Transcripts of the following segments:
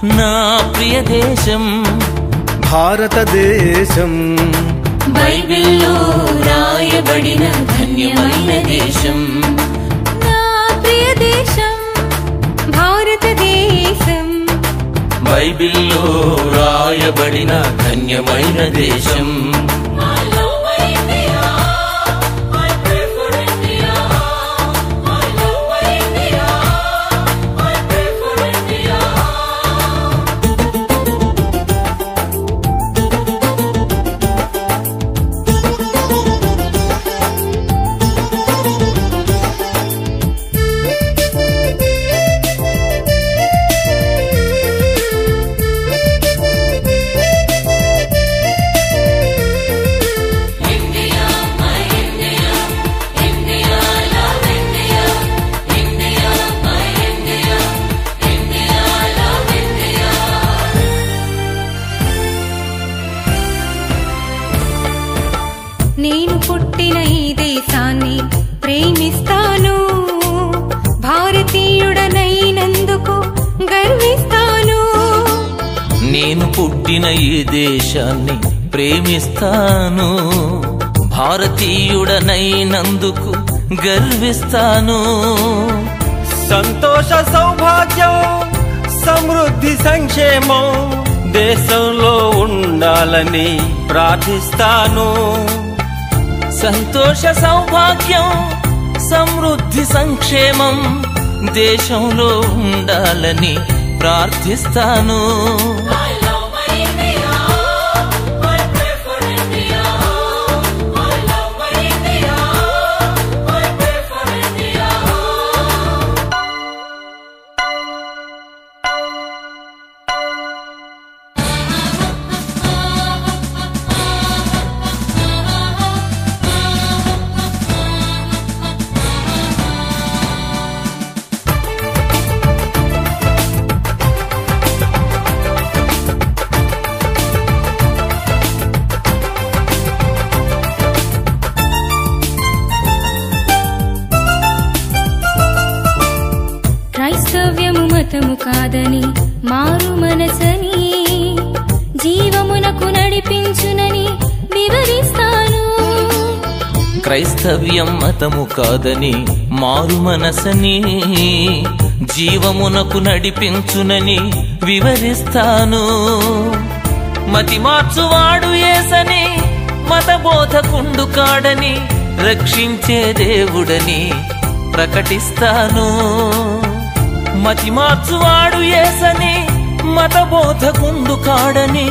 నా ప్రియ దేశం భారతదేశం, బైబిల్లో రాయబడిన ధన్యమైన దేశం. నా ప్రియ దేశం భారతదేశం, బైబిల్లో రాయబడిన ధన్యమైన దేశం. నేను పుట్టిన ఈ దేశాన్ని ప్రేమిస్తాను, భారతీయుడనైనందుకు గర్విస్తాను. నేను పుట్టిన ఈ దేశాన్ని ప్రేమిస్తాను, భారతీయుడనైనందుకు గర్విస్తాను. సంతోష సౌభాగ్యం సమృద్ధి సంక్షేమం దేశంలో ఉండాలని ప్రార్థిస్తాను. సంతోష సౌభాగ్యం సమృద్ధి సంక్షేమం దేశంలో ఉండాలని ప్రార్థిస్తాను. క్రైస్తవ్యము మతము కాదని మారు మనసని జీవమునకు నడిపించునని వివరిస్తాను. క్రైస్తవ్యం మతము కాదని మారు మనసని జీవమునకు నడిపించునని వివరిస్తాను. మతి మార్చువాడు యేసని, మత బోధకుండు కాడని, రక్షించే దేవుడని ప్రకటిస్తాను. మతి మార్చువాడు యేసని, మత బోధకుండు కాడని,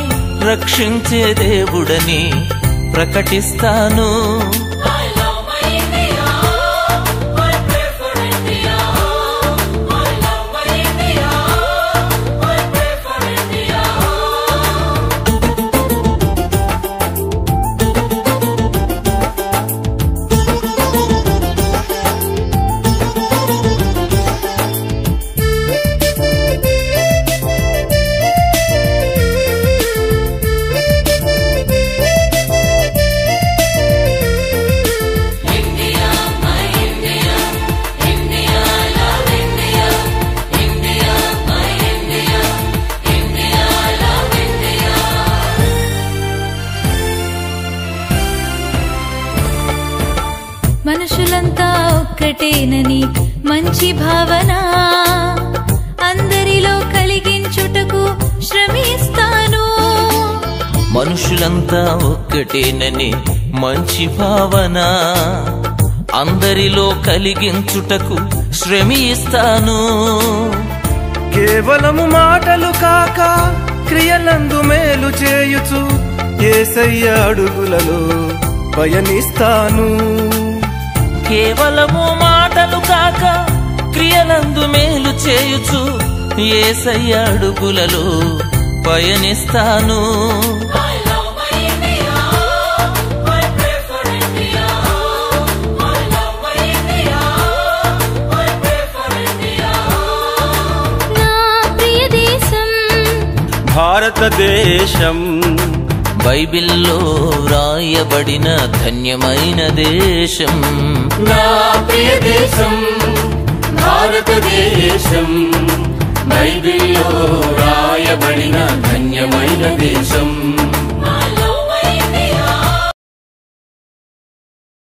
రక్షించే దేవుడని ప్రకటిస్తాను. మనుషులంతా ఒక్కటేనని మంచి భావన అందరిలో కలిగించుటకు శ్రమిస్తాను. మనుషులంతా ఒక్కటేనని మంచి భావన అందరిలో కలిగించుటకు శ్రమిస్తాను. కేవలము మాటలు కాక క్రియలందు మేలు చేయుచు యేసయ్య అడుగులలో పయనిస్తాను. కేవలము మాటలు కాక క్రియలందు మేలు చేయుచు యేసయ్య అడుగులలో పయనిస్తాను. నా ప్రియ దేశం భారతదేశం, బైబిల్లో రాయబడిన ధన్యమైన దేశం. నా ప్రియ దేశం భారతదేశం, బైబిల్లో రాయ రాయబడిన ధన్యమైన దేశం.